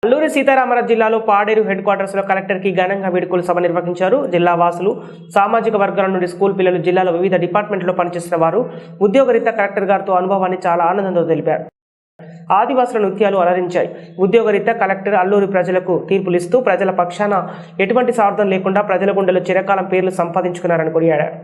అల్లూరి సీతారామరాజు జిల్లాలో Paderu head quarters లో collector కి ఘనంగా వేడుకల సభ నిర్వహించారు. జిల్లా వాసులు, సామాజిక వర్గాల నుండి స్కూల్ పిల్లలు, జిల్లాలో వివిధ డిపార్ట్మెంట్లో పనిచేస్తున్న వారు ఉద్యోగరీత్యా కలెక్టర్ గారితో అనుభవాన్ని చాలా ఆనందంతో తెలిపారు. ఆదివాసుల నృత్యాలు అలరించాయి. ఉద్యోగరీత్యా కలెక్టర్ అల్లూరి ప్రజలకు తీర్పులిస్తూ ప్రజల పక్షాన ఎటువంటి స్వార్థం లేకుండా ప్రజల గుండెలో చిరకాలం పేర్లు సంపాదించుకున్నారని కొనియాడారు.